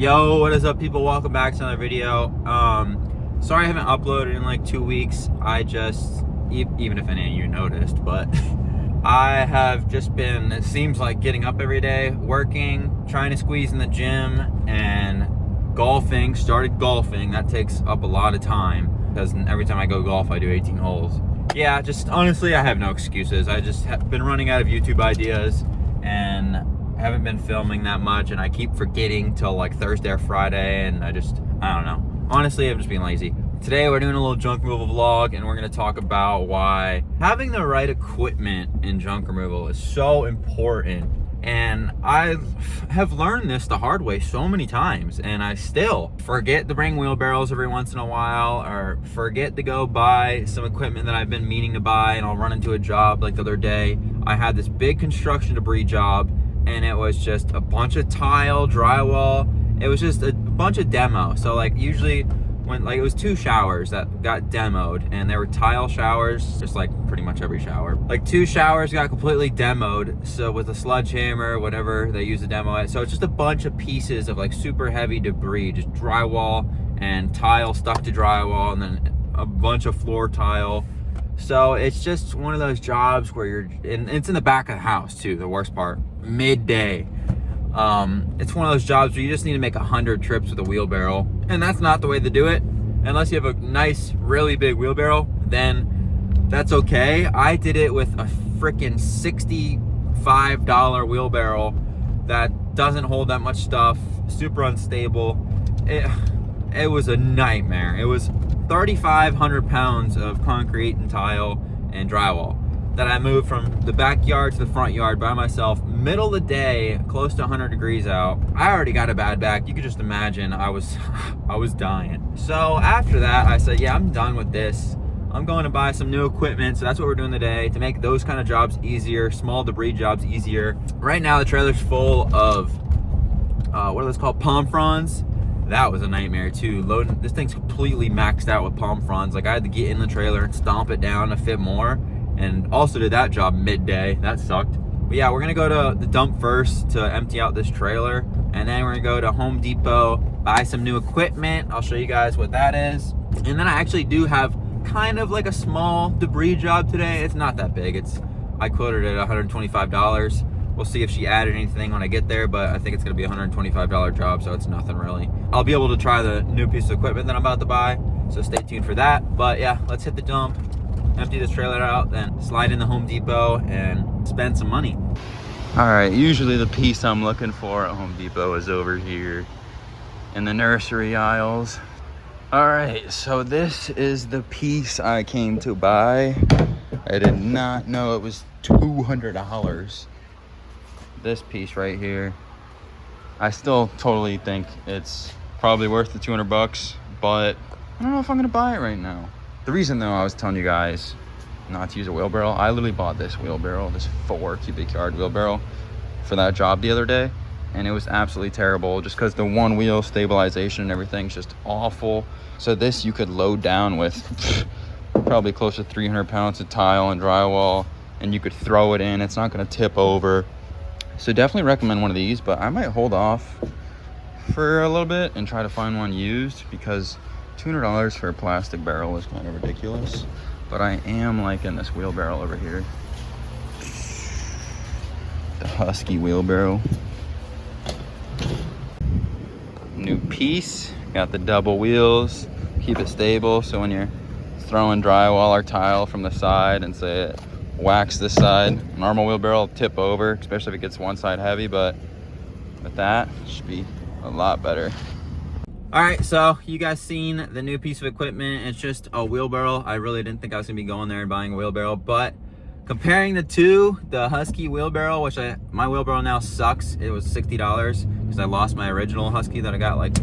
Yo, what is up, people? Welcome back to another video. Sorry I haven't uploaded in like 2 weeks. I just, even if any of you noticed, but I have just been, it seems like, getting up every day, working, trying to squeeze in the gym, and golfing. Started golfing. That takes up a lot of time because every time I go golf, I do 18 holes. Yeah, just honestly, I have no excuses. I just have been running out of YouTube ideas and haven't been filming that much, and I keep forgetting till like Thursday or Friday, and I don't know. Honestly, I'm just being lazy. Today we're doing a little junk removal vlog, and we're going to talk about why having the right equipment in junk removal is so important. And I have learned this the hard way so many times, and I still forget to bring wheelbarrows every once in a while, or forget to go buy some equipment that I've been meaning to buy, and I'll run into a job. Like the other day, I had this big construction debris job, and it was just a bunch of tile, drywall. It was just a bunch of demo. So like usually when, like, it was 2 showers that got demoed, and there were tile showers, just like pretty much every shower. Like 2 showers got completely demoed. So with a sledgehammer, whatever they use to demo it. So it's just a bunch of pieces of like super heavy debris, just drywall and tile stuck to drywall, and then a bunch of floor tile. So it's just one of those jobs where and it's in the back of the house too, the worst part, midday. It's one of those jobs where you just need to make 100 trips with a wheelbarrow, and that's not the way to do it. Unless you have a nice, really big wheelbarrow, then that's okay. I did it with a freaking $65 wheelbarrow that doesn't hold that much stuff, super unstable. It was a nightmare. It was 3,500 pounds of concrete and tile and drywall that I moved from the backyard to the front yard by myself, middle of the day, close to 100 degrees out. I already got a bad back. You could just imagine I was dying. So after that, I said, yeah, I'm done with this. I'm going to buy some new equipment. So that's what we're doing today, to make those kind of jobs easier, small debris jobs easier. Right now, the trailer's full of, what are those called? Palm fronds. That was a nightmare too. Loading, this thing's completely maxed out with palm fronds. Like I had to get in the trailer and stomp it down to fit more, and also did that job midday. That sucked. But yeah, we're gonna go to the dump first to empty out this trailer, and then we're gonna go to Home Depot, buy some new equipment. I'll show you guys what that is. And then I actually do have kind of like a small debris job today. It's not that big. I quoted it at $125. We'll see if she added anything when I get there, but I think it's gonna be a $125 job, so it's nothing really. I'll be able to try the new piece of equipment that I'm about to buy, so stay tuned for that. But yeah, let's hit the dump, empty this trailer out, then slide in the Home Depot and spend some money. All right, usually the piece I'm looking for at Home Depot is over here in the nursery aisles. All right, so this is the piece I came to buy. I did not know it was $200. This piece right here, I still totally think it's probably worth the 200 bucks, but I don't know if I'm gonna buy it right now. The reason though I was telling you guys not to use a wheelbarrow, I literally bought this wheelbarrow, this 4 cubic yard wheelbarrow for that job the other day, and it was absolutely terrible just because the one wheel stabilization and everything's just awful. So this you could load down with probably close to 300 pounds of tile and drywall, and you could throw it in. It's not gonna tip over. So definitely recommend one of these, but I might hold off for a little bit and try to find one used, because $200 for a plastic barrel is kind of ridiculous. But I am liking this wheelbarrow over here. The Husky wheelbarrow. New piece, got the double wheels, keep it stable, so when you're throwing drywall or tile from the side and say it whacks this side, normal wheelbarrow will tip over, especially if it gets one side heavy, but with that, it should be a lot better. All right, so you guys seen the new piece of equipment. It's just a wheelbarrow. I really didn't think I was gonna be going there and buying a wheelbarrow, but comparing the two, the Husky wheelbarrow, which my wheelbarrow now sucks. It was $60 because I lost my original Husky that I got like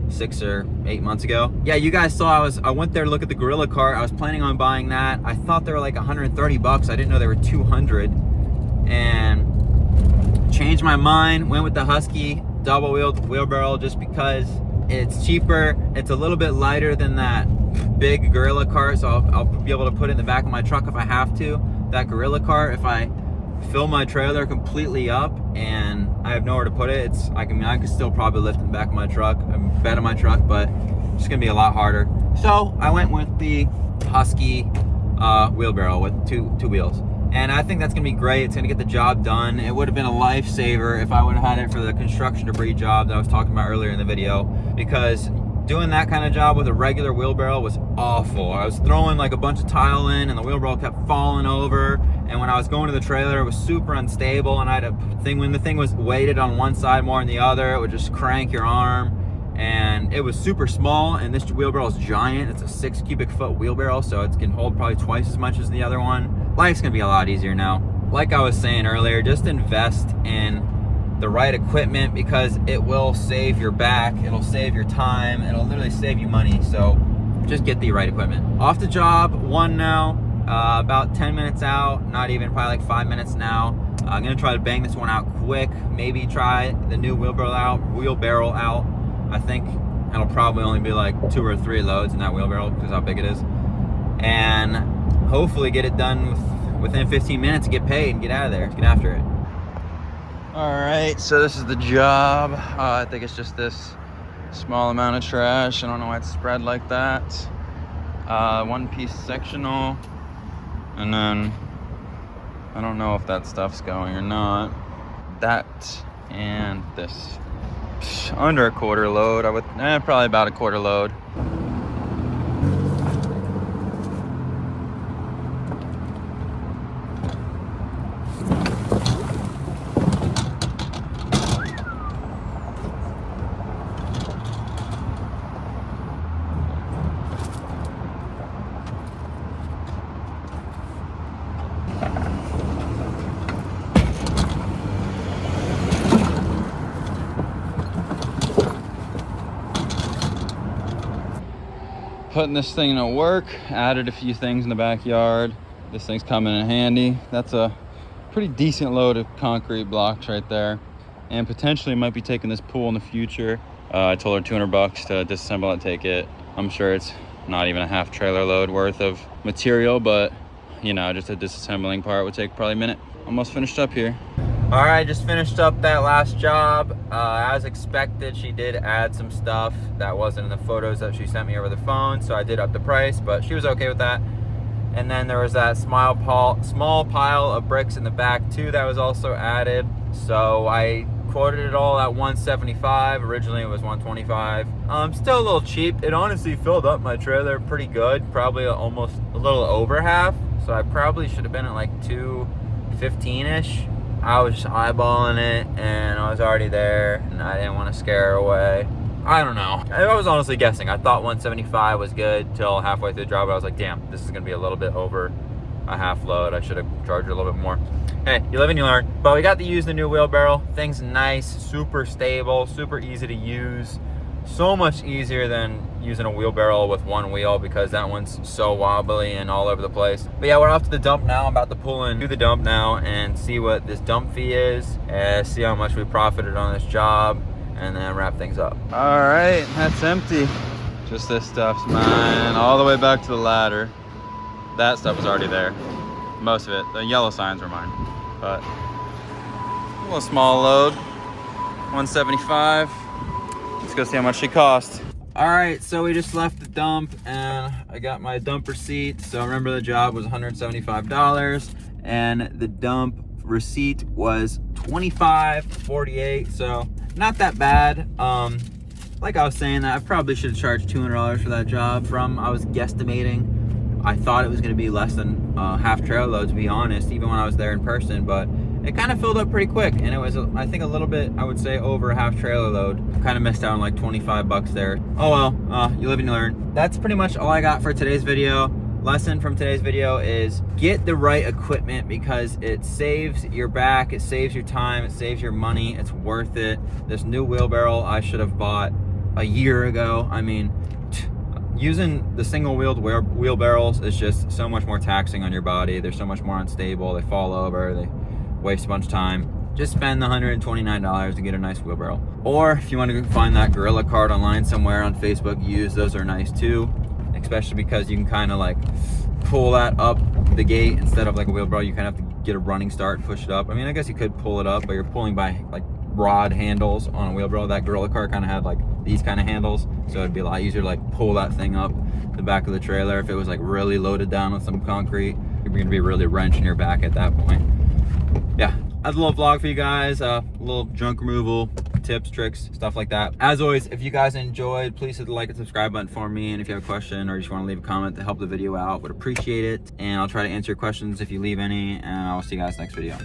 6 or 8 months ago. Yeah, you guys saw I went there to look at the Gorilla cart. I was planning on buying that. I thought they were like 130 bucks. I didn't know they were 200, and changed my mind, went with the Husky double wheelbarrow just because it's cheaper. It's a little bit lighter than that big Gorilla cart, so I'll be able to put it in the back of my truck if I have to. That Gorilla cart, if I fill my trailer completely up and I have nowhere to put it. I could still probably lift in the back of my truck, bed of my truck, but it's gonna be a lot harder. So I went with the Husky wheelbarrow with two wheels. And I think that's gonna be great. It's gonna get the job done. It would have been a lifesaver if I would have had it for the construction debris job that I was talking about earlier in the video, because doing that kind of job with a regular wheelbarrow was awful. I was throwing like a bunch of tile in and the wheelbarrow kept falling over. And when I was going to the trailer, it was super unstable, and I had a thing, when the thing was weighted on one side more than the other, it would just crank your arm. And it was super small, and this wheelbarrow is giant. It's a 6 cubic foot wheelbarrow, so it can hold probably twice as much as the other one. Life's gonna be a lot easier now. Like I was saying earlier, just invest in the right equipment, because it will save your back, it'll save your time, it'll literally save you money. So just get the right equipment. Off the job, one now, about 10 minutes out, not even, probably like 5 minutes now. I'm gonna try to bang this one out quick, maybe try the new wheelbarrow out. I think it'll probably only be like 2 or 3 loads in that wheelbarrow because how big it is. And hopefully get it done within 15 minutes and get paid and get out of there, get after it. All right, so this is the job. I think it's just this small amount of trash. I don't know why it's spread like that. 1-piece sectional. And then, I don't know if that stuff's going or not. That and this. Under a quarter load, probably about a quarter load. Putting this thing to work, added a few things in the backyard. This thing's coming in handy. That's a pretty decent load of concrete blocks right there, and potentially might be taking this pool in the future. I told her $200 to disassemble and take it. I'm sure it's not even a half trailer load worth of material, but you know, just a disassembling part would take probably a minute. Almost finished up here. All right, just finished up that last job. As expected, she did add some stuff that wasn't in the photos that she sent me over the phone, so I did up the price, but she was okay with that. And then there was that small pile of bricks in the back too that was also added. So I quoted it all at $175. Originally it was $125. Still a little cheap. It honestly filled up my trailer pretty good, probably almost a little over half. So I probably should have been at like 215-ish. I was just eyeballing it and I was already there and I didn't want to scare her away. I don't know. I was honestly guessing. I thought 175 was good till halfway through the job. I was like, damn, this is gonna be a little bit over a half load. I should have charged her a little bit more. Hey, you live and you learn. But we got to use the new wheelbarrow. Thing's nice, super stable, super easy to use. So much easier than using a wheelbarrow with one wheel, because that one's so wobbly and all over the place. But yeah, we're off to the dump now. I'm about to pull in to the dump now and see what this dump fee is, and see how much we profited on this job, and then wrap things up. All right, that's empty. Just this stuff's mine, all the way back to the ladder. That stuff was already there. Most of it. The yellow signs were mine. But a little small load, 175. Let's go see how much she cost. All right, so we just left the dump and I got my dump receipt. So remember, the job was $175 and the dump receipt was $25.48. So not that bad. Like I was saying, I probably should have charged $200 for that job. I was guesstimating. I thought it was going to be less than half trailer load, to be honest, even when I was there in person, but it kind of filled up pretty quick, and it was, I think, a little bit, I would say, over a half trailer load. Kind of missed out on like 25 bucks there. Oh well, you live and you learn. That's pretty much all I got for today's video. Lesson from today's video is get the right equipment, because it saves your back, it saves your time, it saves your money, it's worth it. This new wheelbarrow I should have bought a year ago. I mean, using the single-wheeled wheelbarrows is just so much more taxing on your body. They're so much more unstable. They fall over. They waste a bunch of time. Just spend the $129 to get a nice wheelbarrow. Or if you want to find that Gorilla card online somewhere on Facebook used, those are nice too. Especially because you can kind of like pull that up the gate instead of like a wheelbarrow. You kind of have to get a running start and push it up. I mean, I guess you could pull it up, but you're pulling by like rod handles on a wheelbarrow. That Gorilla car kind of had like these kind of handles, so it'd be a lot easier to like pull that thing up the back of the trailer. If it was like really loaded down with some concrete, you're gonna be really wrenching your back at that point. Yeah, I had a little vlog for you guys, a little junk removal tips, tricks, stuff like that. As always, if you guys enjoyed, please hit the like and subscribe button for me, and if you have a question or just want to leave a comment to help the video out, would appreciate it. And I'll try to answer your questions if you leave any, and I'll see you guys next video.